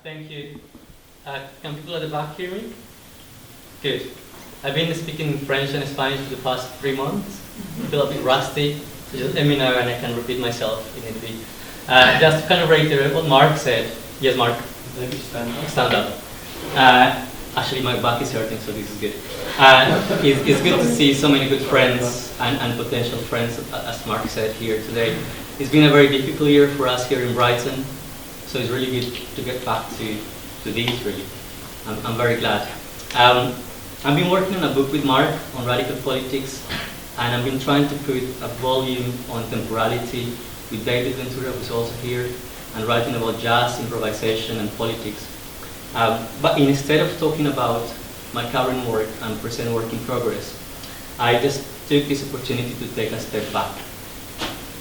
Thank you. Can people at the back hear me? Good. I've been speaking French and Spanish for the past 3 months. I feel a bit rusty, so just let me know and I can repeat myself if need be. Just to kind of reiterate what Mark said. Yes, Mark? Maybe stand up. Stand up. Actually, my back is hurting, so this is good. It's good to see so many good friends and potential friends, as Mark said here today. It's been a very difficult year for us here in Brighton, so it's really good to get back to this, really. I'm very glad. I've been working on a book with Mark on radical politics, and I've been trying to put a volume on temporality with David Ventura, who's also here, and writing about jazz, improvisation, and politics. But instead of talking about my current work and present work in progress, I just took this opportunity to take a step back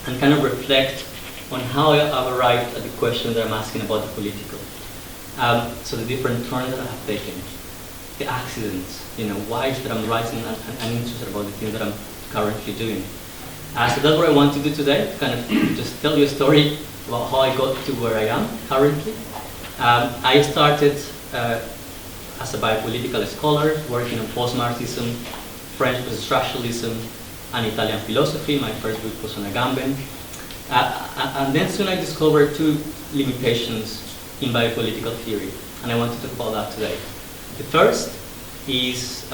and kind of reflect on how I've arrived at the question that I'm asking about the political. So the different turns that I have taken, the accidents, why is it that I'm writing and interested about the things that I'm currently doing. So that's what I want to do today, kind of just tell you a story about how I got to where I am currently. I started as a biopolitical scholar, working on post-Marxism, French post-structuralism, and Italian philosophy. My first book was on Agamben. And then soon I discovered two limitations in biopolitical theory, and I want to talk about that today. The first is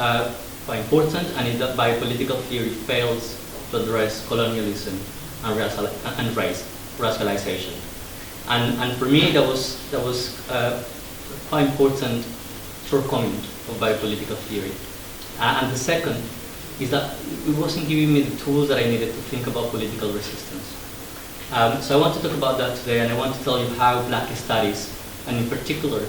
quite important, and is that biopolitical theory fails to address colonialism and race, racialization. And for me, that was quite important shortcoming of biopolitical theory. And the second is that it wasn't giving me the tools that I needed to think about political resistance. So I want to talk about that today, and I want to tell you how Black studies, and in particular,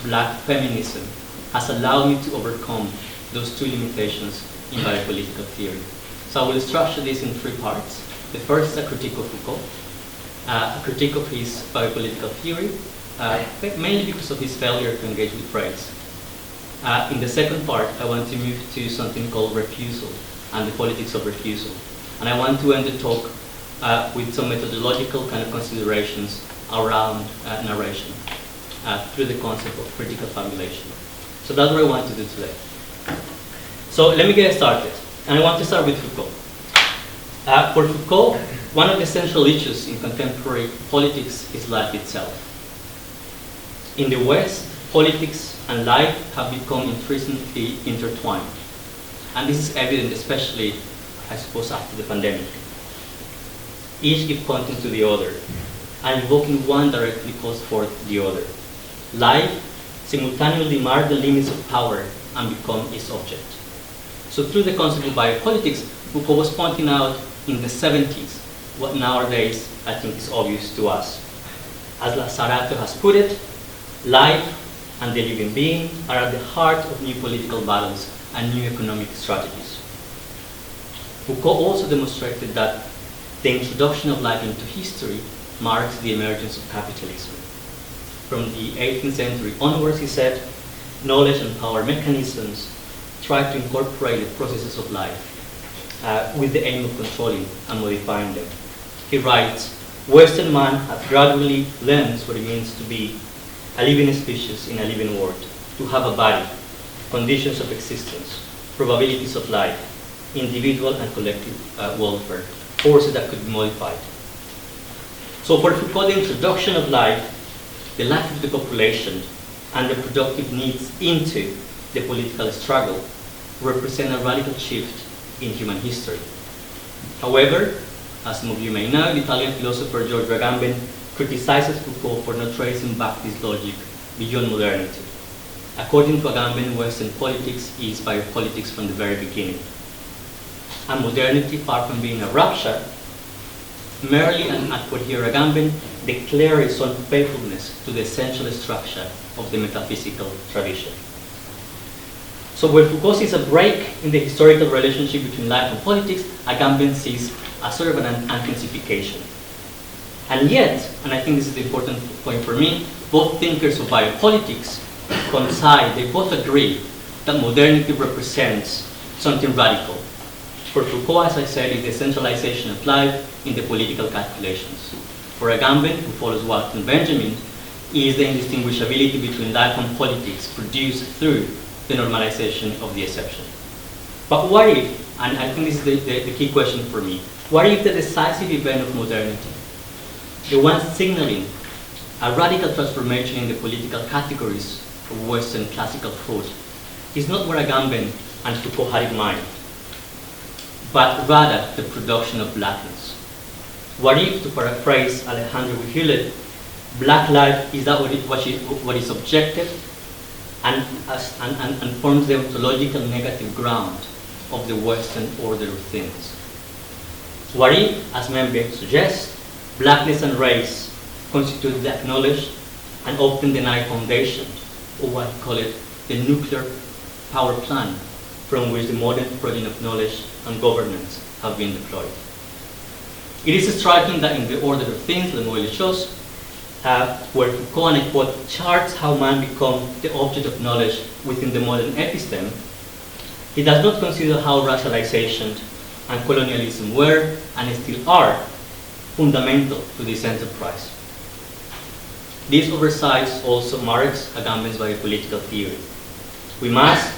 Black feminism, has allowed me to overcome those two limitations in biopolitical theory. So I will structure this in 3 parts. The first is a critique of Foucault, a critique of his biopolitical theory, mainly because of his failure to engage with race. In the second part, I want to move to something called refusal and the politics of refusal. And I want to end the talk with some methodological kind of considerations around narration through the concept of critical fabulation. So that's what I want to do today. So let me get started. And I want to start with Foucault. For Foucault, one of the central issues in contemporary politics is life itself. In the West, politics and life have become increasingly intertwined. And this is evident especially, I suppose, after the pandemic. Each gives content to the other, and invoking one directly calls forth the other. Life simultaneously marks the limits of power and become its object. So through the concept of biopolitics, Foucault was pointing out in the 70s what nowadays I think is obvious to us. As Sarato has put it, life and the living being are at the heart of new political battles and new economic strategies. Foucault also demonstrated that the introduction of life into history marks the emergence of capitalism. From the 18th century onwards, he said, knowledge and power mechanisms try to incorporate the processes of life with the aim of controlling and modifying them. He writes, Western man has gradually learned what it means to be a living species in a living world, to have a body, conditions of existence, probabilities of life, individual and collective welfare, forces that could be modified. So for Foucault, the introduction of life, the life of the population, and the productive needs into the political struggle represent a radical shift in human history. However, as some of you may know, the Italian philosopher Giorgio Agamben criticizes Foucault for not tracing back this logic beyond modernity. According to Agamben, Western politics is biopolitics from the very beginning. And modernity, far from being a rupture, merely, and at what here Agamben, declares its own faithfulness to the essential structure of the metaphysical tradition. So where Foucault sees a break in the historical relationship between life and politics, Agamben sees a sort of an intensification. And yet, and I think this is the important point for me, both thinkers of biopolitics coincide, they both agree that modernity represents something radical. For Foucault, as I said, is the centralization of life in the political calculations. For Agamben, who follows Walton Benjamin, is the indistinguishability between life and politics produced through the normalization of the exception. But what if, and I think this is the key question for me, what if the decisive event of modernity, the one signaling a radical transformation in the political categories of Western classical thought, is not what Agamben and Foucault had in mind, but rather the production of blackness? What if, to paraphrase Alejandro Vigil, black life is that what is objective and forms the ontological negative ground of the Western order of things? What if, as Membe suggests, blackness and race constitute the acknowledged and often denied foundation, or what he call it, the nuclear power plant from which the modern project of knowledge and governance have been deployed? It is striking that in the order of things, Le Noël Chose, where Foucault, and I quote, charts how man becomes the object of knowledge within the modern episteme, he does not consider how racialization and colonialism were and still are fundamental to this enterprise. This oversight also marks Agamben's biopolitical theory. We must,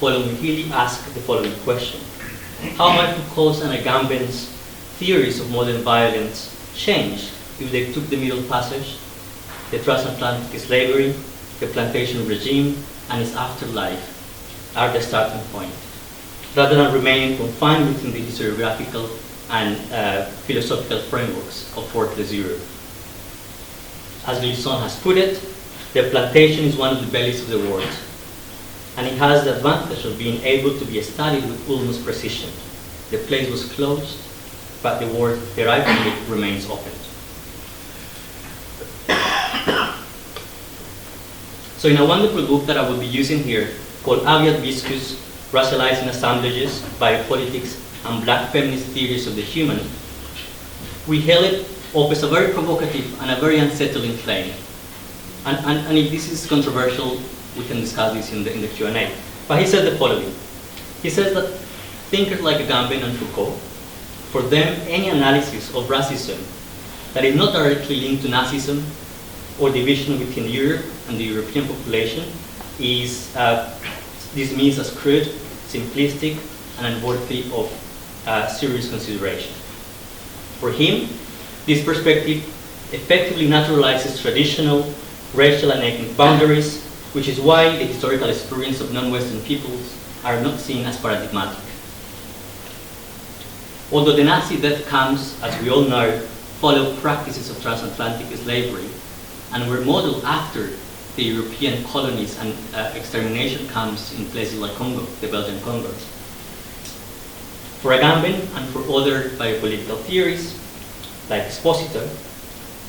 following Healy, ask the following question: how might Foucault's and Agamben's theories of modern violence change if they took the Middle Passage, the transatlantic slavery, the plantation regime, and its afterlife are the starting point, rather than remaining confined within the historiographical and philosophical frameworks of Fortress Europe? As Glisson has put it, the plantation is one of the bellies of the world, and it has the advantage of being able to be studied with almost precision. The place was closed, but the world derived from it remains open. So in a wonderful book that I will be using here, called Aviat Viscus, Racializing Assemblages, Biopolitics, and Black Feminist Theories of the Human, we hail it offers a very provocative and a very unsettling claim. And if this is controversial, we can discuss this in the Q&A. But he said the following. He says that thinkers like Agamben and Foucault, for them, any analysis of racism that is not directly linked to Nazism or division within Europe and the European population is dismissed as crude, simplistic, and unworthy of serious consideration. For him, this perspective effectively naturalizes traditional racial and ethnic boundaries, which is why the historical experience of non-Western peoples are not seen as paradigmatic. Although the Nazi death camps, as we all know, followed practices of transatlantic slavery and were modeled after the European colonies and extermination camps in places like Congo, the Belgian Congo. For Agamben and for other biopolitical theories, like Expositor,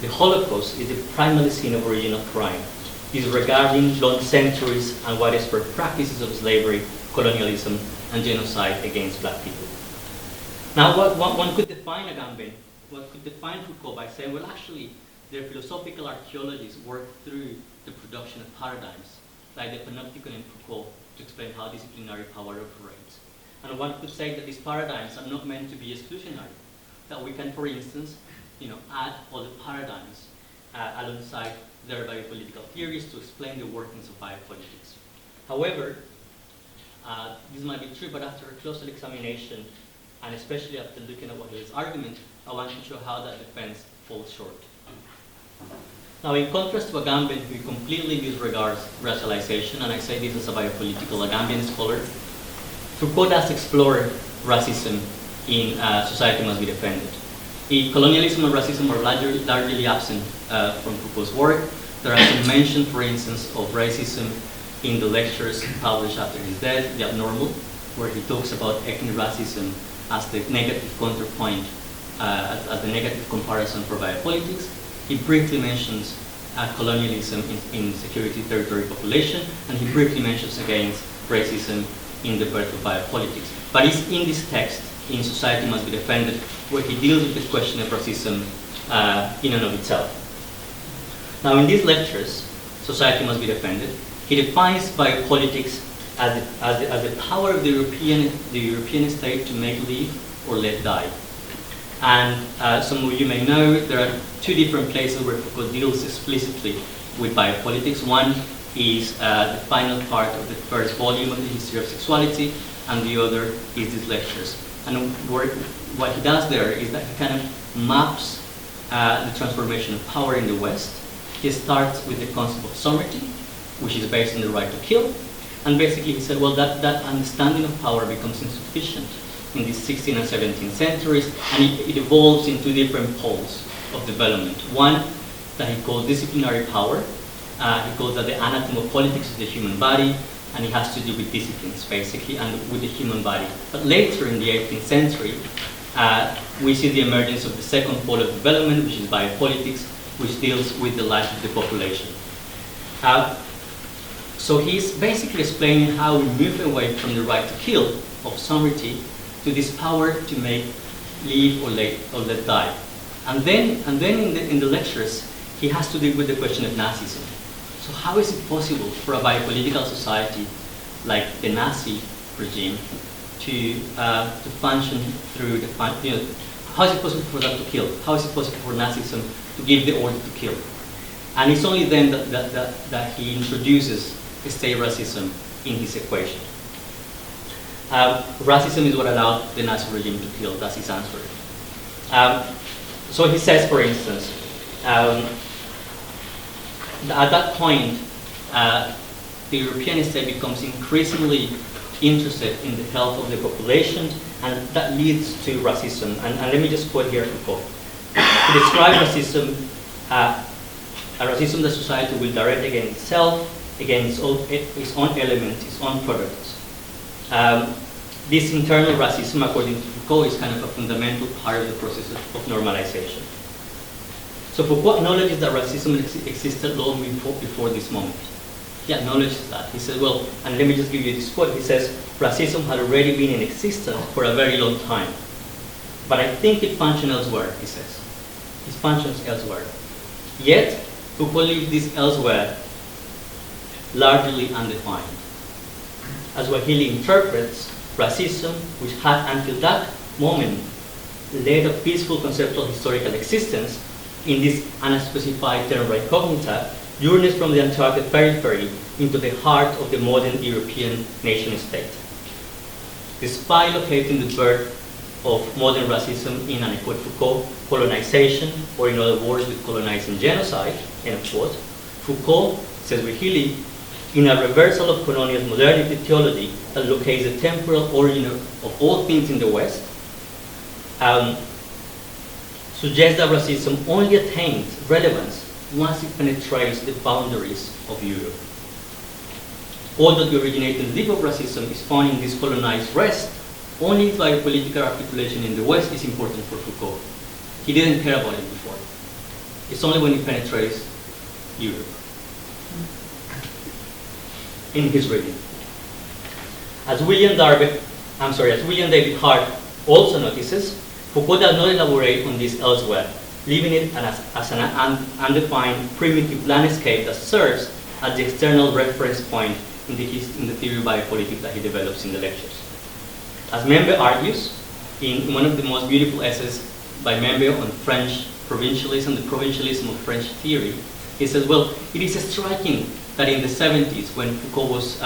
the Holocaust is the primary scene of original crime, disregarding long centuries and widespread practices of slavery, colonialism, and genocide against black people. Now, one could define Agamben, one could define Foucault by saying, well, actually, their philosophical archaeologies work through the production of paradigms, like the panopticon in Foucault, to explain how disciplinary power operates. And one could say that these paradigms are not meant to be exclusionary, that we can, for instance, add other paradigms alongside their biopolitical theories to explain the workings of biopolitics. However, this might be true, but after a closer examination, and especially after looking at what his argument, I want to show how that defense falls short. Now, in contrast to Agamben, who completely disregards racialization, and I say this as a biopolitical Agamben scholar, Foucault does explore racism in Society Must Be Defended. If colonialism and racism are largely absent from Foucault's work, there are some mention, for instance, of racism in the lectures published after his death, The Abnormal, where he talks about ethnic racism as the negative counterpoint, as the negative comparison for biopolitics. He briefly mentions colonialism in security territory population, and he briefly mentions against racism in the birth of biopolitics. But it's in this text, in Society Must Be Defended, where he deals with the question of racism in and of itself. Now, in these lectures, Society Must Be Defended, he defines biopolitics as the power of the European state to make live or let die. And some of you may know there are two different places where Foucault deals explicitly with biopolitics. One is the final part of the first volume of the history of sexuality, and the other is these lectures. And what he does there is that he kind of maps the transformation of power in the West. He starts with the concept of sovereignty, which is based on the right to kill. And basically he said, well, that understanding of power becomes insufficient in the 16th and 17th centuries, and it evolves into different poles of development. One that he called disciplinary power. He calls that the anatomopolitics of the human body, and it has to do with disciplines, basically, and with the human body. But later in the 18th century, we see the emergence of the second pole of development, which is biopolitics, which deals with the life of the population. So he's basically explaining how we move away from the right to kill of sovereignty to this power to make live or let die. And then in the lectures, he has to deal with the question of Nazism. So how is it possible for a biopolitical society like the Nazi regime to function through how is it possible for that to kill? How is it possible for Nazism to give the order to kill? And it's only then that he introduces state racism in his equation. Racism is what allowed the Nazi regime to kill. That's his answer. So he says, for instance, at that point, the European state becomes increasingly interested in the health of the population, and that leads to racism. And let me just quote here Foucault. To describe racism, a racism that society will direct against itself, against its own elements, its own products. This internal racism, according to Foucault, is kind of a fundamental part of the process of normalization. So Foucault acknowledges that racism existed long before this moment. He acknowledges that. He says, well, and let me just give you this quote. He says, racism had already been in existence for a very long time. But I think it functions elsewhere, he says. It functions elsewhere. Yet, Foucault leaves this elsewhere largely undefined. As Swahili interprets racism, which had until that moment led a peaceful conceptual historical existence in this unspecified term right cognita, journeys from the uncharted periphery into the heart of the modern European nation-state. Despite locating the birth of modern racism in, and I quote Foucault, colonization, or in other words, with colonizing genocide, end of quote, Foucault, says Wihili, in a reversal of colonial modernity theology that locates the temporal origin of all things in the West, suggests that racism only attains relevance once it penetrates the boundaries of Europe. Although the originating leap of racism is found in this colonized West, only its biopolitical articulation in the West is important for Foucault. He didn't care about it before. It's only when it penetrates Europe. In his reading. As William David Hart also notices, Foucault does not elaborate on this elsewhere, leaving it as an undefined primitive landscape that serves as the external reference point in the theory of biopolitics that he develops in the lectures. As Membe argues, in one of the most beautiful essays by Membe on French provincialism, the provincialism of French theory, he says, well, it is striking that in the 70s, when Foucault was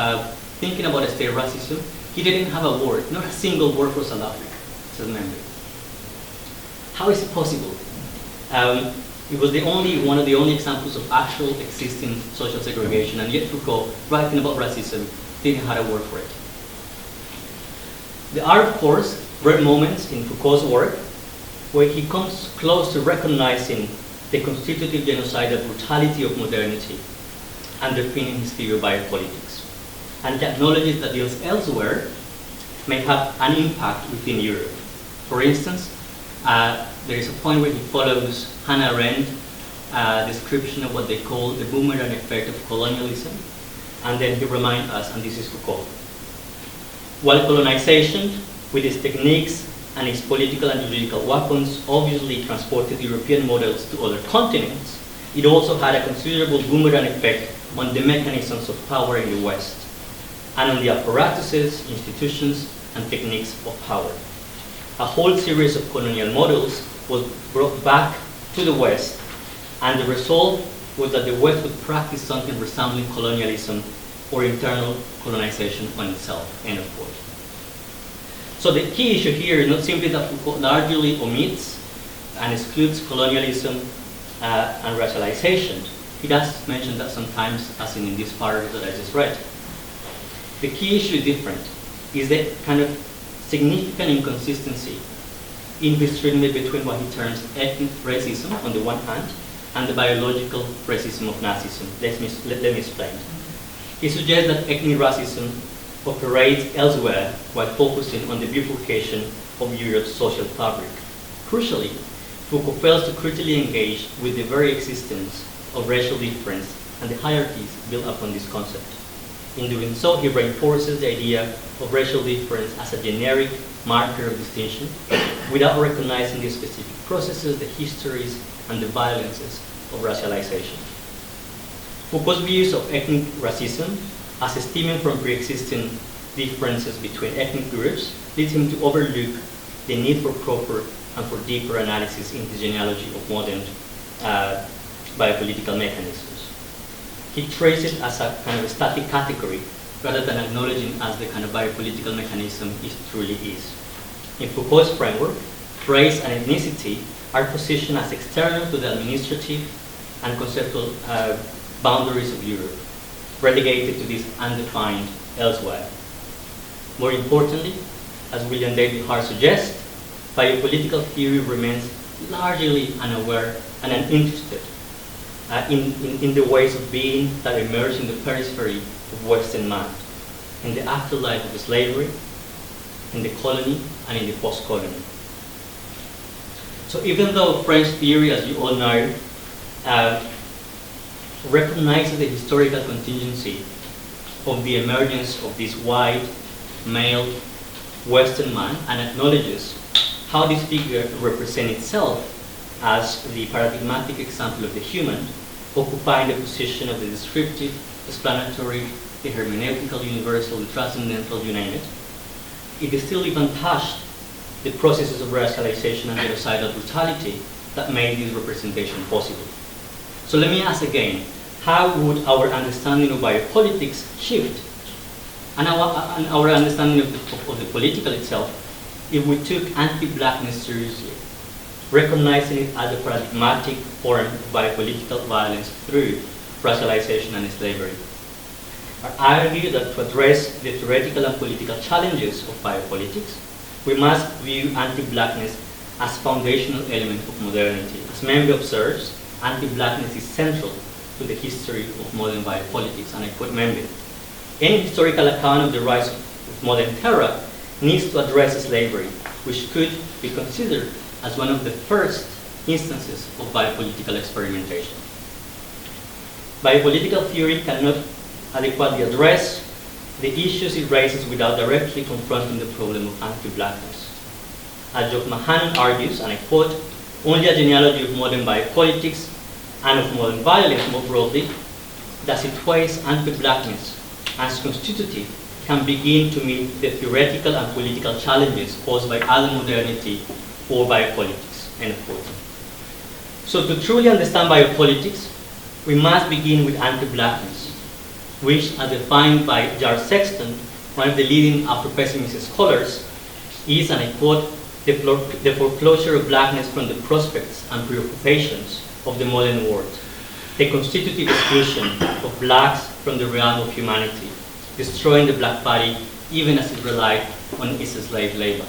thinking about state racism, he didn't have a word, not a single word for South Africa, says Membe. How is it possible? It was one of the only examples of actual existing social segregation, and yet Foucault, writing about racism, didn't have a word for it. There are, of course, rare moments in Foucault's work where he comes close to recognizing the constitutive genocidal brutality of modernity, underpinning his theory of biopolitics, and he acknowledges that deals elsewhere may have an impact within Europe. For instance, there is a point where he follows Hannah Arendt's description of what they call the boomerang effect of colonialism, and then he reminds us, and this is Foucault, while colonization, with its techniques and its political and juridical weapons, obviously transported European models to other continents, it also had a considerable boomerang effect on the mechanisms of power in the West, and on the apparatuses, institutions, and techniques of power. A whole series of colonial models was brought back to the West, and the result was that the West would practice something resembling colonialism or internal colonization on itself, end of quote. So the key issue here is not simply that Foucault largely omits and excludes colonialism and racialization. He does mention that sometimes, as in this paragraph that I just read. The key issue is different, is the kind of significant inconsistency in his treatment between what he terms ethnic racism on the one hand and the biological racism of Nazism. Let me explain. He suggests that ethnic racism operates elsewhere while focusing on the bifurcation of Europe's social fabric. Crucially, Foucault fails to critically engage with the very existence of racial difference and the hierarchies built upon this concept. In doing so, he reinforces the idea of racial difference as a generic marker of distinction without recognizing the specific processes, the histories, and the violences of racialization. Foucault's views of ethnic racism as stemming from pre-existing differences between ethnic groups leads him to overlook the need for proper and for deeper analysis in the genealogy of modern biopolitical mechanisms. He traces it as a kind of a static category rather than acknowledging as the kind of biopolitical mechanism it truly is. In Foucault's framework, race and ethnicity are positioned as external to the administrative and conceptual boundaries of Europe, relegated to this undefined elsewhere. More importantly, as William David Hart suggests, biopolitical theory remains largely unaware and uninterested in the ways of being that emerge in the periphery of Western mind, in the afterlife of slavery, in the colony, and in the post-colony. So even though French theory, as you all know, recognizes the historical contingency of the emergence of this white, male, Western man and acknowledges how this figure represents itself as the paradigmatic example of the human, occupying the position of the descriptive, explanatory, the hermeneutical, universal, the transcendental, you name it. It is still even touched the processes of racialization and genocidal brutality that made this representation possible. So let me ask again, how would our understanding of biopolitics shift and our understanding of the political itself if we took anti-blackness seriously, recognizing it as a paradigmatic form of biopolitical violence through racialization and slavery? I argue that to address the theoretical and political challenges of biopolitics, we must view anti-blackness as foundational element of modernity. As Membe observes, anti-blackness is central to the history of modern biopolitics, and I quote Membe, "Any historical account of the rise of modern terror needs to address slavery, which could be considered as one of the first instances of biopolitical experimentation." Biopolitical theory cannot adequately address the issues it raises without directly confronting the problem of anti-blackness. As Jock Mahan argues, and I quote, "Only a genealogy of modern biopolitics and of modern violence more broadly that situates anti-blackness as constitutive can begin to meet the theoretical and political challenges posed by other modernity or biopolitics," end of quote. So to truly understand biopolitics, we must begin with anti-blackness, which, as defined by Jar Sexton, one of the leading Afro-pessimist scholars, is, and I quote, the foreclosure of blackness from the prospects and preoccupations of the modern world, the constitutive exclusion of blacks from the realm of humanity, destroying the black body even as it relied on its slave labor.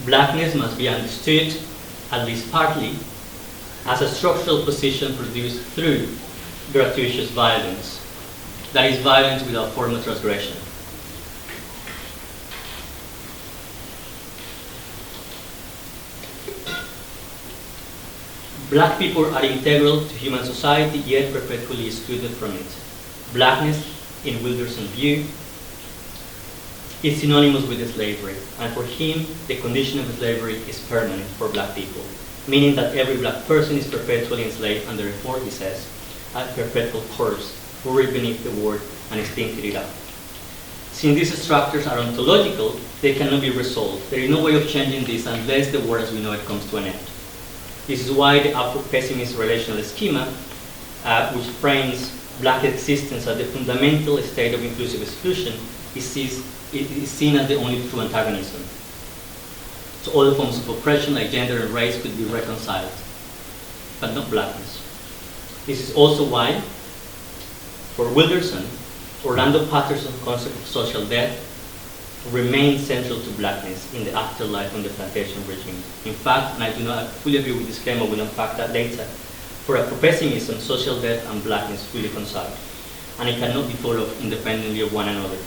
Blackness must be understood, at least partly, as a structural position produced through gratuitous violence, that is, violence without formal transgression. Black people are integral to human society, yet perpetually excluded from it. Blackness, in Wilderson's view, is synonymous with slavery, and for him, the condition of slavery is permanent for black people, meaning that every black person is perpetually enslaved, and therefore, he says, a perpetual corpse, buried beneath the word and extincted it up. Since these structures are ontological, they cannot be resolved. There is no way of changing this unless the world as we know it comes to an end. This is why the Afro-pessimist relational schema which frames black existence as the fundamental state of inclusive exclusion, is seen as the only true antagonism. So all the forms of oppression like gender and race could be reconciled, but not blackness. This is also why, for Wilderson, Orlando Patterson's concept of social death remains central to blackness in the afterlife of the plantation regime. In fact, and I do not fully agree with this claim, I will unpack that later, for a pessimism, social death and blackness fully coincide, and it cannot be thought of independently of one another.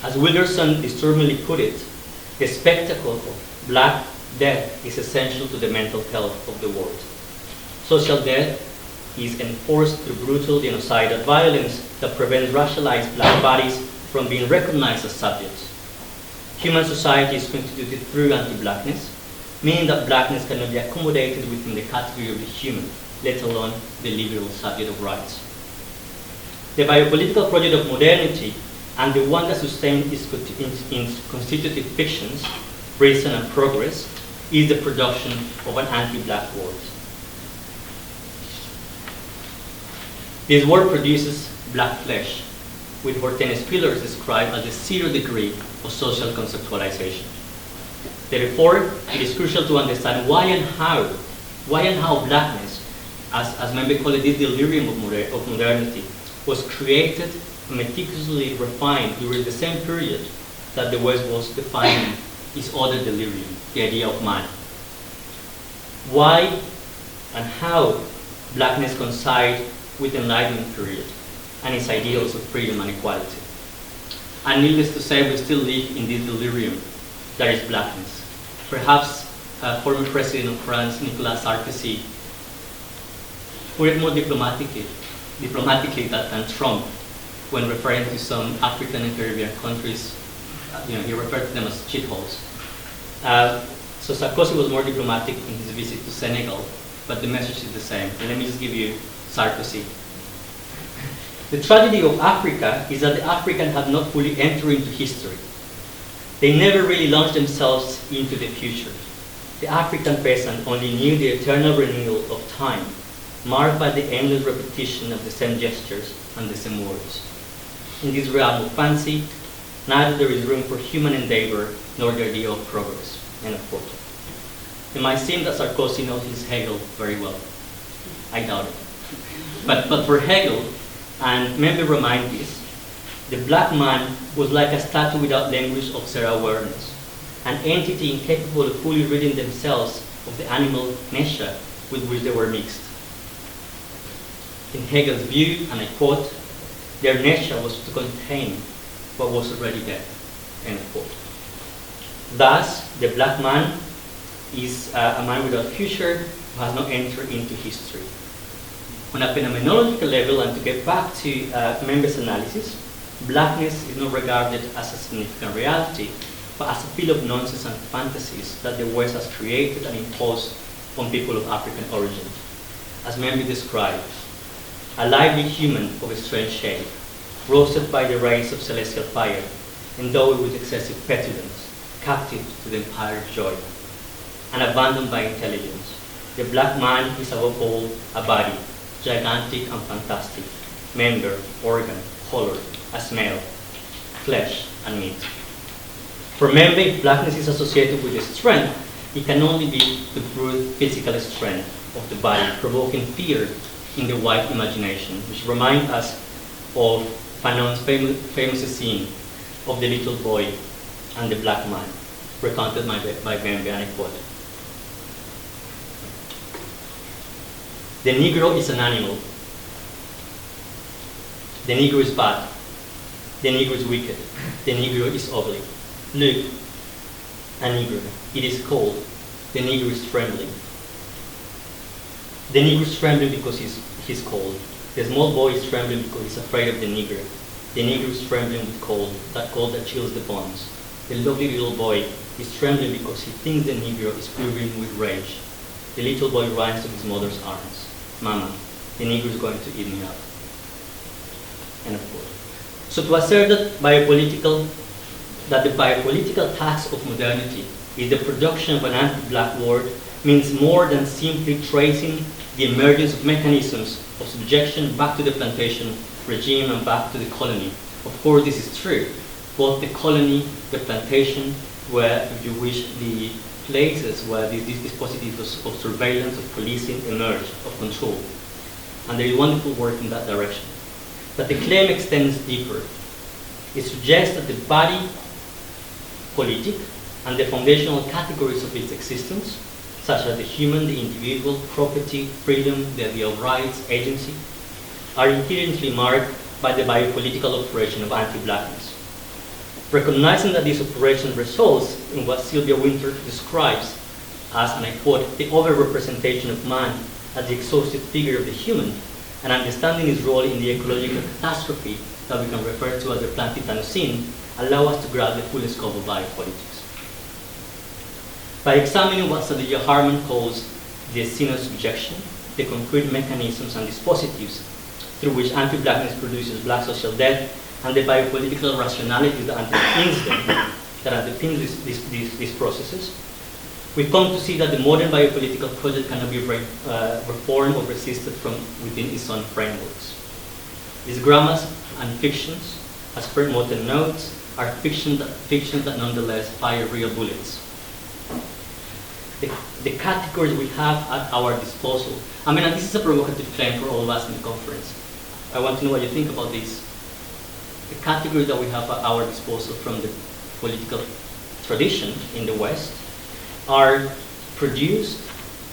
As Wilderson disturbingly put it, the spectacle of black death is essential to the mental health of the world. Social death is enforced through brutal genocidal violence that prevents racialized black bodies from being recognized as subjects. Human society is constituted through anti-blackness, meaning that blackness cannot be accommodated within the category of the human, let alone the liberal subject of rights. The biopolitical project of modernity, and the one that sustains its constitutive fictions, Reason and Progress, is the production of an anti-black world. This world produces black flesh, with Hortense Pillars described as the 0 degree of social conceptualization. Therefore, it is crucial to understand why and how blackness, as members call it, this delirium of modernity, was created and meticulously refined during the same period that the West was defining its other delirium, the idea of man. Why and how blackness coincide with the Enlightenment period and its ideals of freedom and equality. And needless to say, we still live in this delirium that is blackness. Perhaps former President of France, Nicolas Sarkozy, put it more diplomatically than Trump when referring to some African and Caribbean countries. He referred to them as shitholes. So Sarkozy was more diplomatic in his visit to Senegal, but the message is the same. And let me just give you Sarkozy. The tragedy of Africa is that the Africans have not fully entered into history. They never really launched themselves into the future. The African peasant only knew the eternal renewal of time, marked by the endless repetition of the same gestures and the same words. In this realm of fancy, neither there is room for human endeavor nor the idea of progress. End of quote. It might seem that Sarkozy knows his Hegel very well. I doubt it. But for Hegel, and maybe remind this, the black man was like a statue without language of self-awareness, an entity incapable of fully ridding themselves of the animal nature with which they were mixed. In Hegel's view, and I quote, their nature was to contain what was already there, end of quote. Thus, the black man is a man without future who has not entered into history. On a phenomenological level, and to get back to members' analysis, blackness is not regarded as a significant reality, but as a field of nonsense and fantasies that the West has created and imposed on people of African origin. As Membi described, a lively human of a strange shape, roasted by the rays of celestial fire, endowed with excessive petulance, captive to the empire of joy, and abandoned by intelligence. The black man is above all a body, gigantic and fantastic, member, organ, color, a smell, flesh, and meat. For Membe, blackness is associated with the strength. It can only be the brute physical strength of the body, provoking fear in the white imagination, which reminds us of Fanon's famous scene of the little boy and the black man, recounted by Membe, and I quote, "The Negro is an animal. The Negro is bad. The Negro is wicked. The Negro is ugly. Look, a Negro. It is cold. The Negro is trembling. The Negro is trembling because he's cold. The small boy is trembling because he's afraid of the Negro. The Negro is trembling with cold that chills the bones. The lovely little boy is trembling because he thinks the Negro is quivering with rage. The little boy runs to his mother's arms. Mama, the Negro is going to eat me up." End of quote. So to assert that the biopolitical task of modernity is the production of an anti-black world means more than simply tracing the emergence of mechanisms of subjection back to the plantation regime and back to the colony. Of course, this is true. Both the colony, the plantation, where, if you wish, the places where these dispositifs of surveillance, of policing emerge, of control. And there is wonderful work in that direction. But the claim extends deeper. It suggests that the body politic and the foundational categories of its existence, such as the human, the individual, property, freedom, the idea of rights, agency, are inherently marked by the biopolitical operation of anti-blackness. Recognizing that this operation results in what Sylvia Winter describes as, and I quote, the overrepresentation of man as the exhausted figure of the human, and understanding his role in the ecological catastrophe that we can refer to as the Plantitanocene, allow us to grasp the full scope of biopolitics. By examining what Sadiya Harman calls the scene of subjection, the concrete mechanisms and dispositives through which anti-blackness produces black social death, and the biopolitical rationality that underpins them, that underpins these processes, we come to see that the modern biopolitical project cannot be reformed or resisted from within its own frameworks. These dramas and fictions, as Fred Moten notes, are fiction that nonetheless fire real bullets. The categories we have at our disposal. I mean, and this is a provocative claim for all of us in the conference. I want to know what you think about this. The categories that we have at our disposal from the political tradition in the West are produced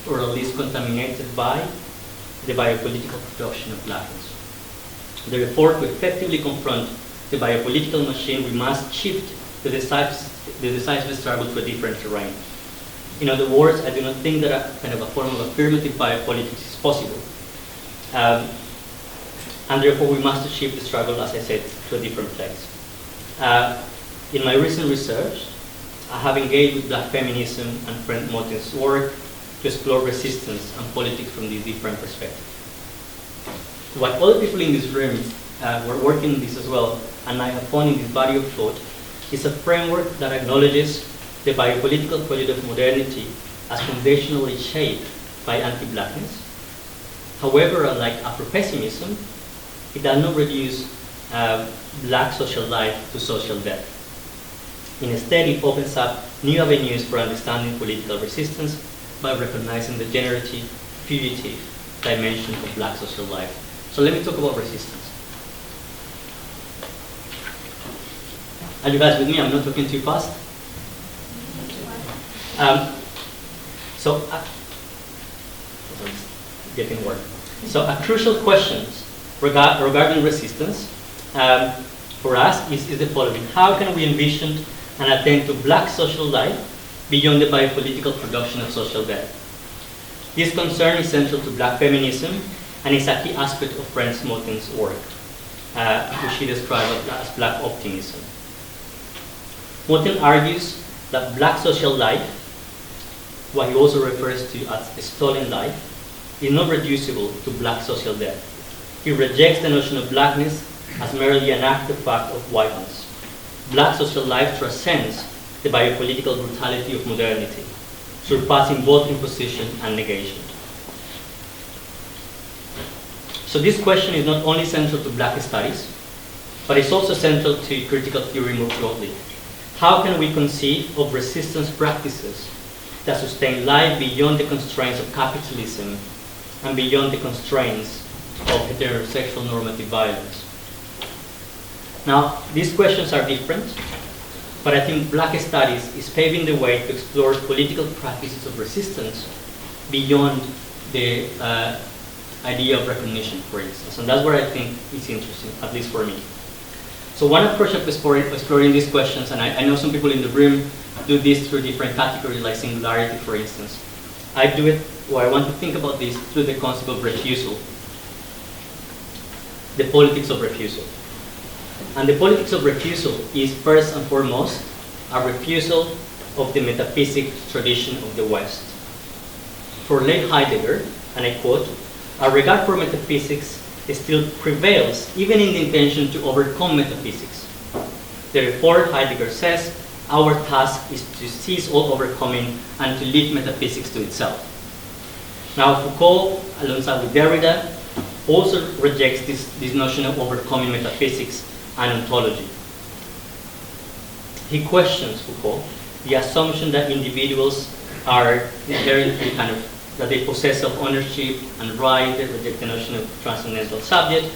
or at least contaminated by the biopolitical production of blackness. Therefore, to effectively confront the biopolitical machine, we must shift the decisive struggle to a different terrain. In other words, I do not think that a kind of a form of affirmative biopolitics is possible. And therefore, we must shift the struggle, as I said, to a different place. In my recent research, I have engaged with black feminism and Fred Moten's work to explore resistance and politics from these different perspectives. What other people in this room were working on this as well, and I have found in this body of thought, is a framework that acknowledges the biopolitical project of modernity as foundationally shaped by anti-blackness. However, unlike Afro-pessimism, it does not reduce black social life to social death. Instead, it opens up new avenues for understanding political resistance by recognizing the generative, fugitive dimension of black social life. So let me talk about resistance. Are you guys with me? I'm not talking too fast. Getting work. So a crucial question regarding resistance for us is the following. How can we envision and attend to black social life beyond the biopolitical production of social death? This concern is central to black feminism and is a key aspect of Fred Moten's work, which she described as black optimism. Moten argues that black social life, what he also refers to as a stolen life, is not reducible to black social death. He rejects the notion of blackness as merely an artifact of whiteness. Black social life transcends the biopolitical brutality of modernity, surpassing both imposition and negation. So this question is not only central to black studies, but it's also central to critical theory more broadly. How can we conceive of resistance practices that sustain life beyond the constraints of capitalism and beyond the constraints of heterosexual normative violence? Now, these questions are different, but I think black studies is paving the way to explore political practices of resistance beyond the idea of recognition, for instance. And that's where I think it's interesting, at least for me. So one approach of exploring these questions, and I know some people in the room do this through different categories, like singularity, for instance. I do it, or I want to think about this through the concept of refusal, the politics of refusal. And the politics of refusal is first and foremost a refusal of the metaphysic tradition of the West. For late Heidegger, and I quote, "Our regard for metaphysics still prevails even in the intention to overcome metaphysics. Therefore," Heidegger says, "our task is to cease all overcoming and to leave metaphysics to itself." Now, Foucault, alongside with Derrida, also rejects this notion of overcoming metaphysics and ontology. He questions, Foucault, the assumption that individuals are inherently that they possess of ownership and right. They reject the notion of transcendental subject,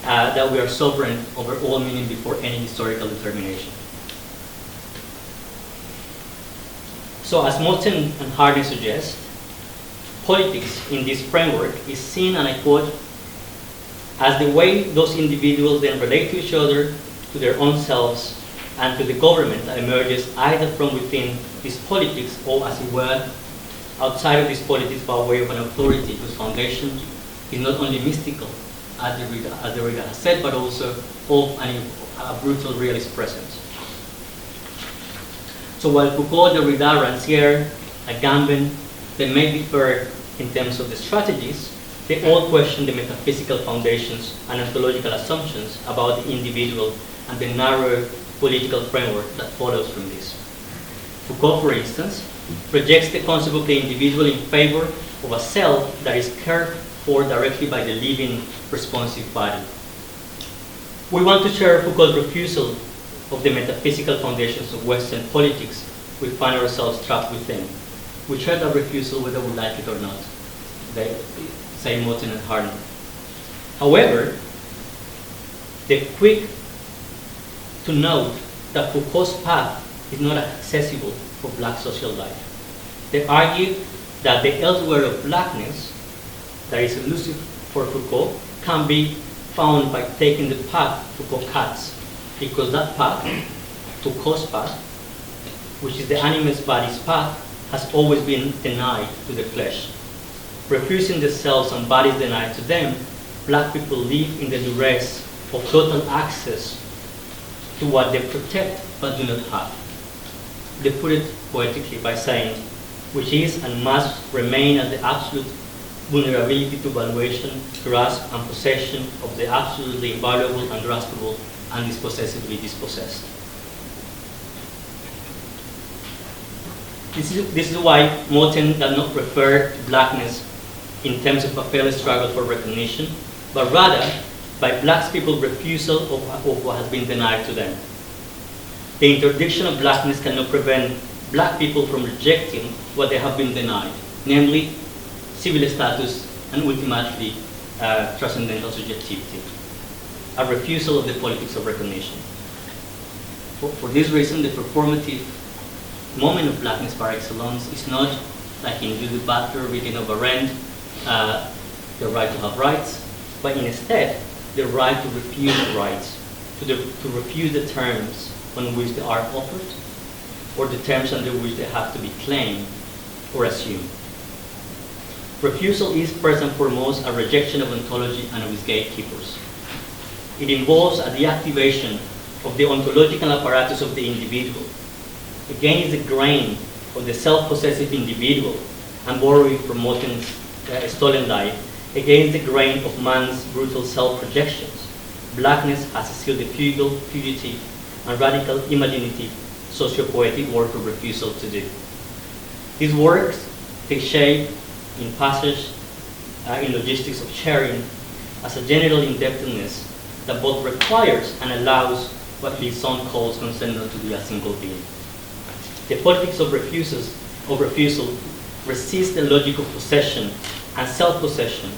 that we are sovereign over all meaning before any historical determination. So, as Moten and Harding suggest, politics in this framework is seen, and I quote, as the way those individuals then relate to each other, to their own selves, and to the government that emerges either from within this politics or, as it were, outside of this politics by way of an authority whose foundation is not only mystical, as Derrida has said, but also of a brutal realist presence. So while Foucault, Derrida, Rancière, Agamben, they may differ in terms of the strategies, they all question the metaphysical foundations and ontological assumptions about the individual and the narrow political framework that follows from this. Foucault, for instance, rejects the concept of the individual in favor of a self that is cared for directly by the living, responsive body. We want to share Foucault's refusal of the metaphysical foundations of Western politics we find ourselves trapped within. We share that refusal whether we like it or not, they say Moten and Harding. However, they're quick to note that Foucault's path is not accessible for black social life. They argue that the elsewhere of blackness that is elusive for Foucault can be found by taking the path Foucault cuts, because that path, Foucault's path, which is the animus body's path, has always been denied to the flesh. Refusing the selves and bodies denied to them, black people live in the duress of total access to what they protect but do not have. They put it poetically by saying, which is and must remain as the absolute vulnerability to valuation, grasp, and possession of the absolutely invaluable, ungraspable, and dispossessively dispossessed. This is why Moten does not refer to blackness in terms of a failed struggle for recognition, but rather by black people's refusal of what has been denied to them. The interdiction of blackness cannot prevent black people from rejecting what they have been denied, namely civil status and ultimately transcendental subjectivity, a refusal of the politics of recognition. For this reason, the performative moment of blackness par excellence is not, like in Judith Butler reading of Arendt, the right to have rights, but instead the right to refuse rights, to refuse the terms on which they are offered, or the terms under which they have to be claimed or assumed. Refusal is first and foremost a rejection of ontology and of its gatekeepers. It involves a deactivation of the ontological apparatus of the individual, against the grain of the self-possessive individual, and borrowing from Moten's stolen life, against the grain of man's brutal self-projections. Blackness has still the fugitive, and radical imaginative socio-poetic work of refusal to do. These works take shape in passage, in logistics of sharing, as a general indebtedness that both requires and allows what Lisson calls consent not to be a single being. The politics of refusal resists the logic of possession and self-possession,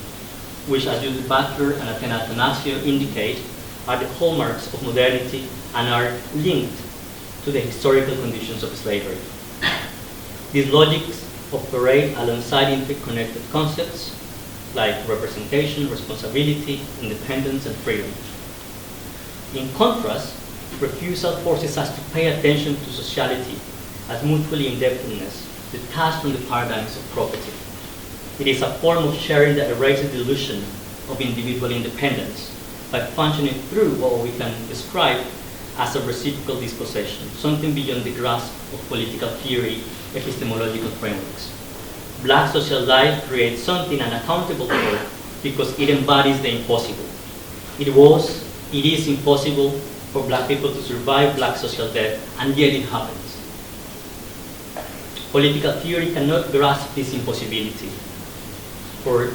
which, as Judith Butler and Athena Athanasio indicate, are the hallmarks of modernity and are linked to the historical conditions of slavery. These logics operate alongside interconnected concepts like representation, responsibility, independence, and freedom. In contrast, refusal forces us to pay attention to sociality as mutually indebtedness, detached from the paradigms of property. It is a form of sharing that erases the illusion of individual independence by functioning through what we can describe as a reciprocal dispossession, something beyond the grasp of political theory, epistemological frameworks. Black social life creates something unaccountable for because it embodies the impossible. It is impossible for black people to survive black social death, and yet it happens. Political theory cannot grasp this impossibility. For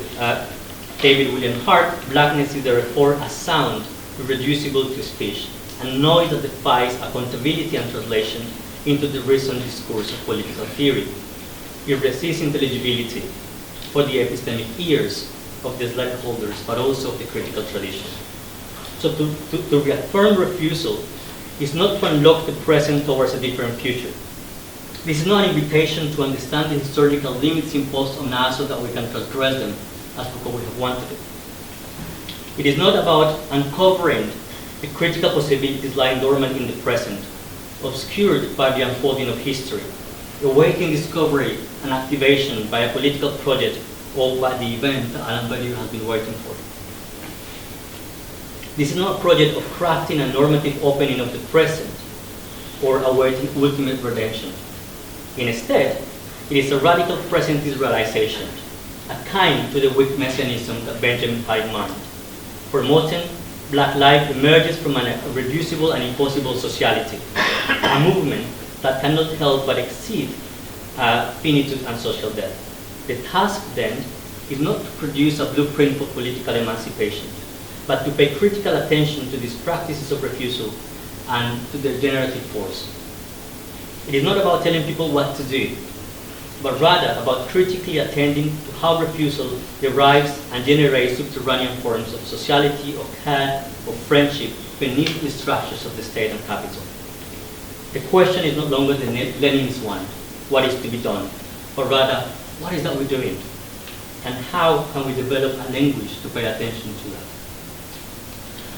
David William Hart, blackness is therefore a sound irreducible to speech, a noise that defies accountability and translation into the reasoned discourse of political theory. It resists intelligibility for the epistemic ears of the slaveholders, but also of the critical tradition. So to reaffirm refusal is not to unlock the present towards a different future. This is not an invitation to understand the historical limits imposed on us so that we can transgress them as Foucault would have wanted it. It is not about uncovering the critical possibilities lying dormant in the present, obscured by the unfolding of history, awaiting discovery and activation by a political project or by the event that Alan Badiou has been waiting for. This is not a project of crafting a normative opening of the present or awaiting ultimate redemption. Instead, it is a radical presentist realization, akin to the weak messianism that Benjamin had in mind. For Moten, Black life emerges from an irreducible and impossible sociality, a movement that cannot help but exceed finitude and social death. The task, then, is not to produce a blueprint for political emancipation, but to pay critical attention to these practices of refusal and to their generative force. It is not about telling people what to do, but rather about critically attending to how refusal derives and generates subterranean forms of sociality, of care, of friendship beneath the structures of the state and capital. The question is no longer the Leninist one, what is to be done, but rather, what is that we're doing? And how can we develop a language to pay attention to that?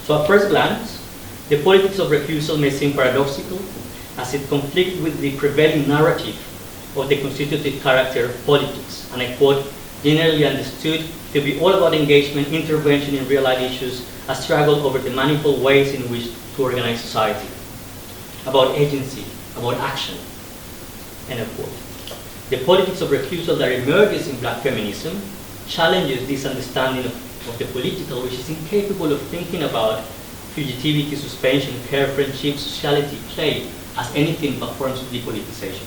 So at first glance, the politics of refusal may seem paradoxical as it conflicts with the prevailing narrative of the constitutive character of politics, and I quote, generally understood to be all about engagement, intervention in real-life issues, a struggle over the manifold ways in which to organize society, about agency, about action, end of quote. The politics of refusal that emerges in Black feminism challenges this understanding of the political, which is incapable of thinking about fugitivity, suspension, care, friendship, sociality, play, as anything but forms of depoliticization.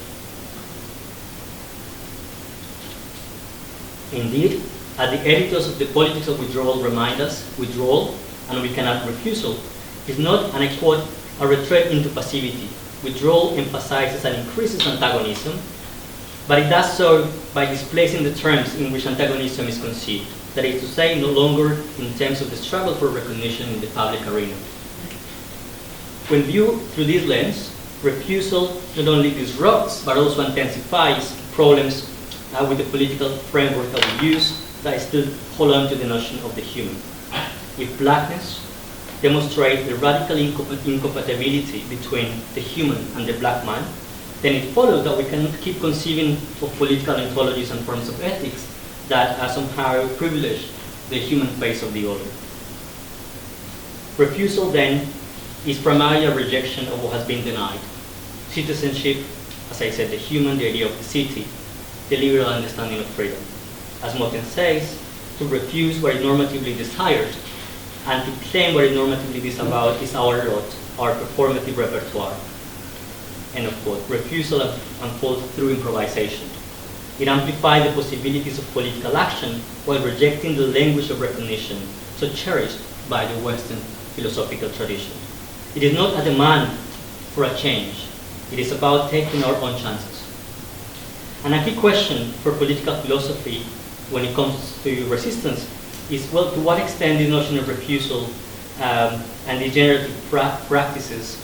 Indeed, as the editors of the politics of withdrawal remind us, withdrawal, and we cannot refusal, is not, and I quote, a retreat into passivity. Withdrawal emphasizes and increases antagonism, but it does so by displacing the terms in which antagonism is conceived. That is to say, no longer in terms of the struggle for recognition in the public arena. When viewed through this lens, refusal not only disrupts but also intensifies problems with the political framework that we use that still hold on to the notion of the human. If blackness demonstrates the radical incompatibility between the human and the black man, then it follows that we cannot keep conceiving of political ontologies and forms of ethics that somehow privilege the human face of the other. Refusal, then, is primarily a rejection of what has been denied. Citizenship, as I said, the human, the idea of the city, the liberal understanding of freedom. As Moten says, to refuse what is normatively desired and to claim what is normatively disavowed is our lot, our performative repertoire. End of quote. Refusal unfolds through improvisation. It amplifies the possibilities of political action while rejecting the language of recognition so cherished by the Western philosophical tradition. It is not a demand for a change. It is about taking our own chances. And a key question for political philosophy when it comes to resistance is, well, to what extent the notion of refusal and the generative practices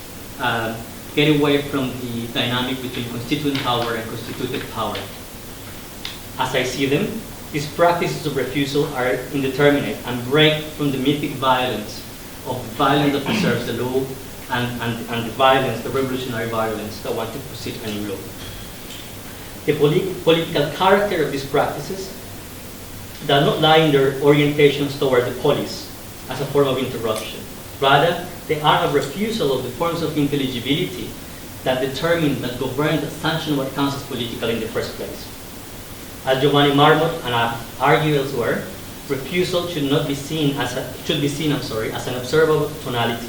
get away from the dynamic between constituent power and constituted power. As I see them, these practices of refusal are indeterminate and break from the mythic violence of the violence that preserves the law and the violence, the revolutionary violence that want to proceed a new law. The political character of these practices does not lie in their orientations toward the police as a form of interruption. Rather, they are a refusal of the forms of intelligibility that determine, that govern, that sanction what counts as political in the first place. As Giovanni Marmot and I argue elsewhere, refusal should be seen as an observable tonality,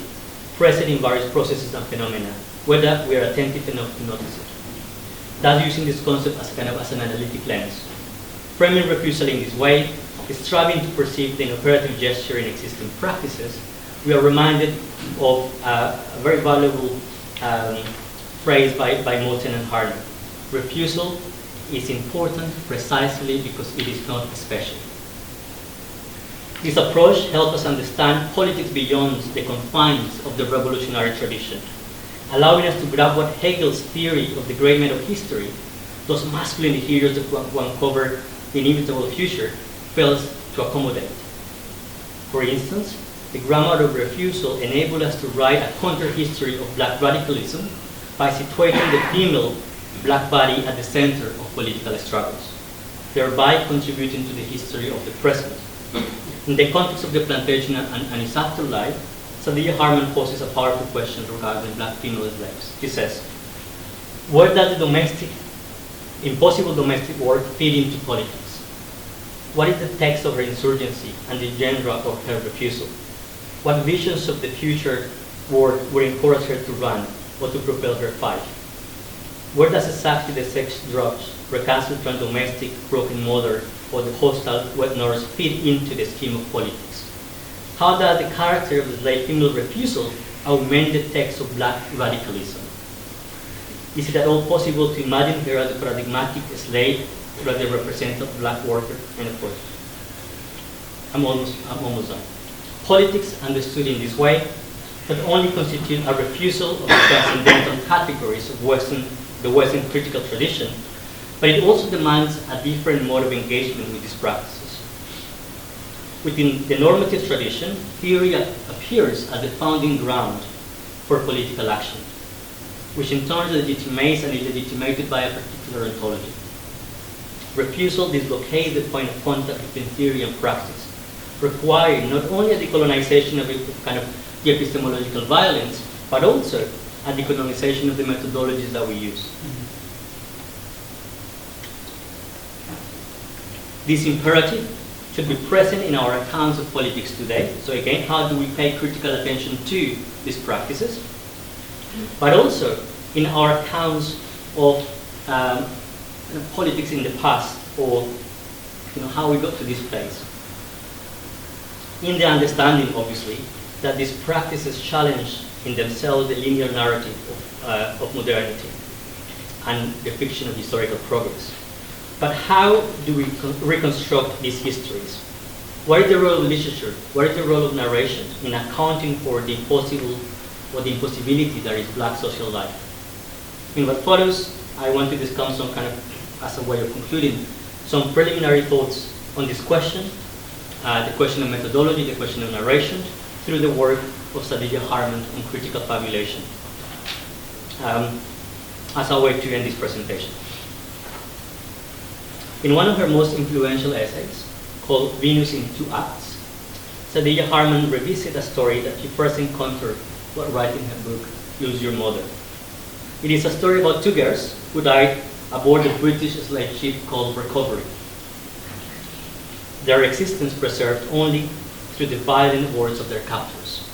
present in various processes and phenomena, whether we are attentive enough to notice it. Thus, using this concept as an analytic lens. Framing refusal in this way striving to perceive the inoperative gesture in existing practices, we are reminded of a very valuable phrase by Moten and Harman. Refusal is important precisely because it is not special. This approach helps us understand politics beyond the confines of the revolutionary tradition, allowing us to grab what Hegel's theory of the great men of history, those masculine heroes who uncover the inevitable future, fails to accommodate. For instance, the grammar of refusal enables us to write a counter-history of black radicalism by situating the female black body at the center of political struggles, thereby contributing to the history of the present. In the context of the plantation and its afterlife, Sadiya Harman poses a powerful question regarding black female slaves. He says, where does the impossible domestic work fit into politics? What is the text of her insurgency and the genre of her refusal? What visions of the future work would encourage her to run or to propel her fight? Where does exactly the sex, drugs, recalcitrant domestic, broken mother, or the hostile wet nurse fit into the scheme of politics? How does the character of the slave female refusal augment the text of black radicalism? Is it at all possible to imagine her as a paradigmatic slave or as a representative black worker? And of course, I'm almost done. Politics understood in this way not only constitute a refusal of the transcendental categories of the Western critical tradition, but it also demands a different mode of engagement with these practices. Within the normative tradition, theory appears as the founding ground for political action, which in turn legitimates and is legitimated by a particular ontology. Refusal dislocates the point of contact between theory and practice, requiring not only a decolonization of the epistemological violence, but also a decolonization of the methodologies that we use. This imperative should be present in our accounts of politics today. So again, how do we pay critical attention to these practices? But also in our accounts of politics in the past, or how we got to this place. In the understanding, obviously, that these practices challenge in themselves the linear narrative of modernity and the fiction of historical progress. But how do we reconstruct these histories? What is the role of literature? What is the role of narration in accounting for the impossible or the impossibility that is black social life? In what follows, I want to discuss some as a way of concluding, some preliminary thoughts on this question, the question of methodology, the question of narration, through the work of Sadiya Harman on critical fabulation, as a way to end this presentation. In one of her most influential essays, called Venus in Two Acts, Sadiya Harman revisits a story that she first encountered while writing her book, Lose Your Mother. It is a story about two girls who died aboard a British slave ship called Recovery. Their existence preserved only through the violent words of their captors.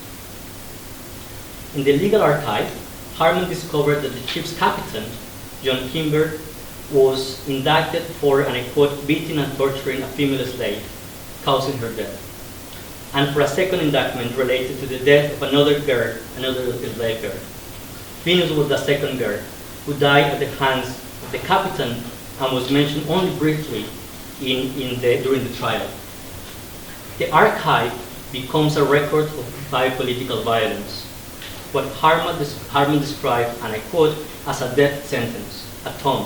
In the legal archive, Harman discovered that the ship's captain, John Kimber, was indicted for, and I quote, beating and torturing a female slave, causing her death. And for a second indictment related to the death of another slave girl. Venus was the second girl who died at the hands of the captain and was mentioned only briefly during the trial. The archive becomes a record of biopolitical violence, what Harman described, and I quote, as a death sentence, a tomb,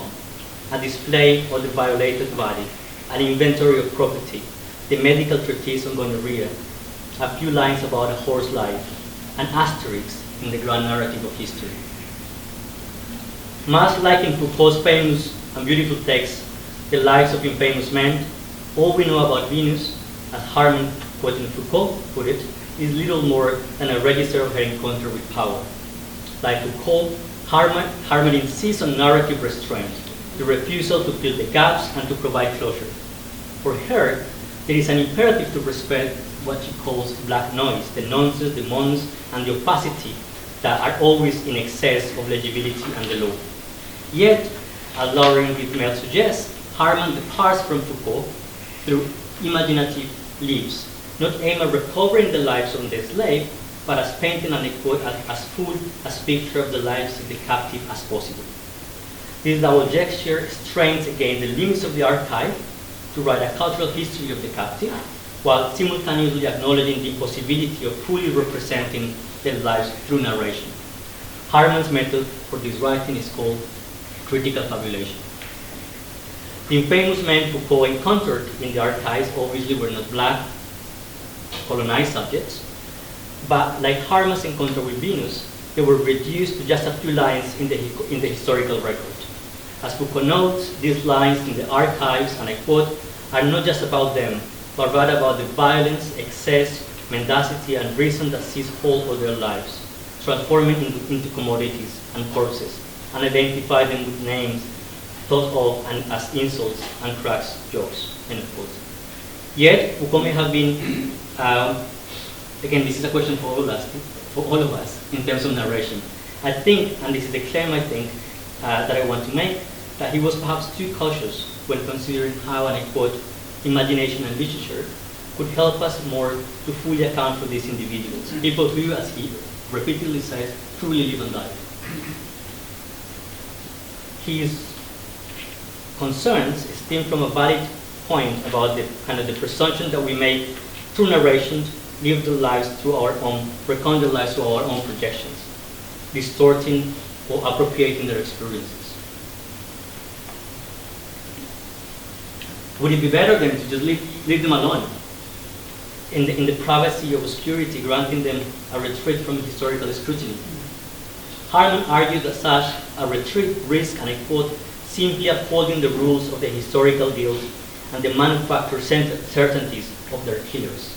a display of the violated body, an inventory of property, the medical treatise on gonorrhea, a few lines about a horse life, an asterisk in the grand narrative of history. Much like in Foucault's famous and beautiful text, The Lives of Infamous Men, all we know about Venus, as Harman, quoting Foucault, put it, is little more than a register of her encounter with power. Like Foucault, Harman insists on narrative restraint, the refusal to fill the gaps and to provide closure. For her, there is an imperative to respect what she calls black noise, the nonsense, the mons, and the opacity that are always in excess of legibility and the law. Yet, as Lauren Whitmel suggests, Harman departs from Foucault through imaginative lives, not aimed at recovering the lives of the slave, but as painting and as full as picture of the lives of the captive as possible. This double gesture strains against the limits of the archive to write a cultural history of the captive, while simultaneously acknowledging the possibility of fully representing their lives through narration. Harman's method for this writing is called critical fabulation. The infamous men Foucault encountered in the archives obviously were not black, colonized subjects, but like Harman's encounter with Venus, they were reduced to just a few lines in the historical record. As Foucault notes, these lines in the archives, and I quote, are not just about them, but rather about the violence, excess, mendacity, and reason that seize hold of their lives, transforming into commodities and corpses, and identify them with names thought of and as insults and cracks jokes, end of quote. Yet, Foucault may have been, again, this is a question for all of us in terms of narration. I think, and this is the claim I think that I want to make, that he was perhaps too cautious when considering how, and I quote, imagination and literature could help us more to fully account for these individuals, people who, as he repeatedly says, truly live and die. His concerns stem from a valid point about the kind of the presumption that we make through narration, live their lives through our own, recount their lives through our own projections, distorting or appropriating their experiences. Would it be better then to just leave them alone in the privacy of obscurity, granting them a retreat from historical scrutiny? Harman argued that such a retreat risks, and I quote, simply upholding the rules of the historical guild and the manufactured certainties of their killers,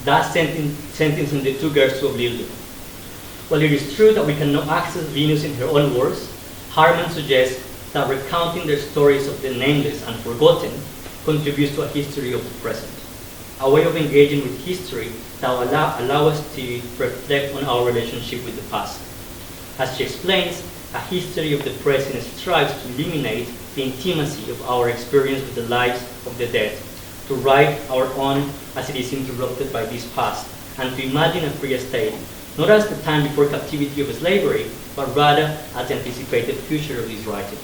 thus sentencing the two girls to oblivion. While it is true that we cannot access Venus in her own words, Harman suggests that recounting their stories of the nameless and forgotten contributes to a history of the present, a way of engaging with history that will allow us to reflect on our relationship with the past. As she explains, a history of the present strives to eliminate the intimacy of our experience with the lives of the dead, to write our own as it is interrupted by this past, and to imagine a free state, not as the time before captivity of slavery, but rather as the anticipated future of this writing.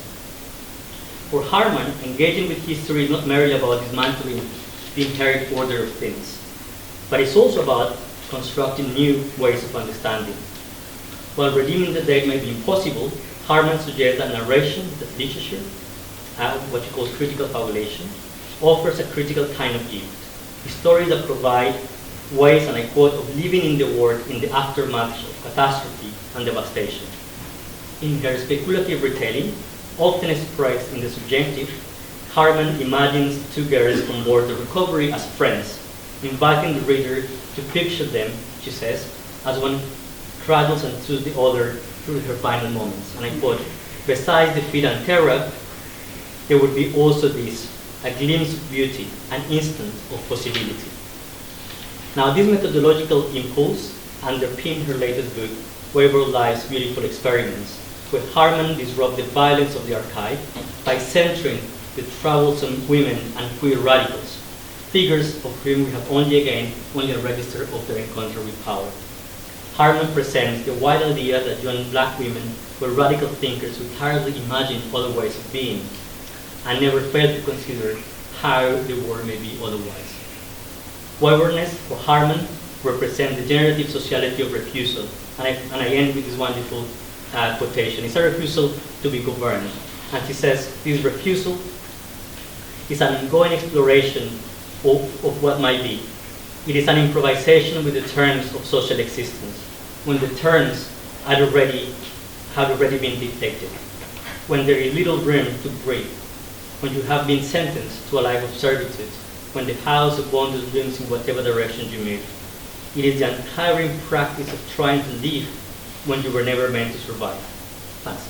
For Harman, engaging with history is not merely about dismantling the inherent order of things, but it's also about constructing new ways of understanding. While redeeming the dead may be impossible, Harman suggests that narration, that literature, what he calls critical fabulation, offers a critical kind of gift. Stories that provide ways, and I quote, of living in the world in the aftermath of catastrophe and devastation. In her speculative retelling, often expressed in the subjunctive, Harman imagines two girls on board the Recovery as friends, inviting the reader to picture them, she says, as one cradles and soothes the other through her final moments. And I quote, besides the fear and terror, there would be also this, a glimpse of beauty, an instant of possibility. Now, this methodological impulse underpinned her latest book, Waverley Life's Beautiful Experiments, where Harman disrupts the violence of the archive by centering the troublesome women and queer radicals, figures of whom we have only a register of their encounter with power. Harman presents the wild idea that young black women were radical thinkers who tirelessly imagined other ways of being, and never failed to consider how the world may be otherwise. Wilderness for Harman represents the generative sociality of refusal, and I end with this wonderful quotation. It's a refusal to be governed. And she says, this refusal is an ongoing exploration of what might be. It is an improvisation with the terms of social existence, when the terms have already been dictated, when there is little room to breathe, when you have been sentenced to a life of servitude, when the house of wonders blooms in whatever direction you move. It is the untiring practice of trying to live when you were never meant to survive. Thanks.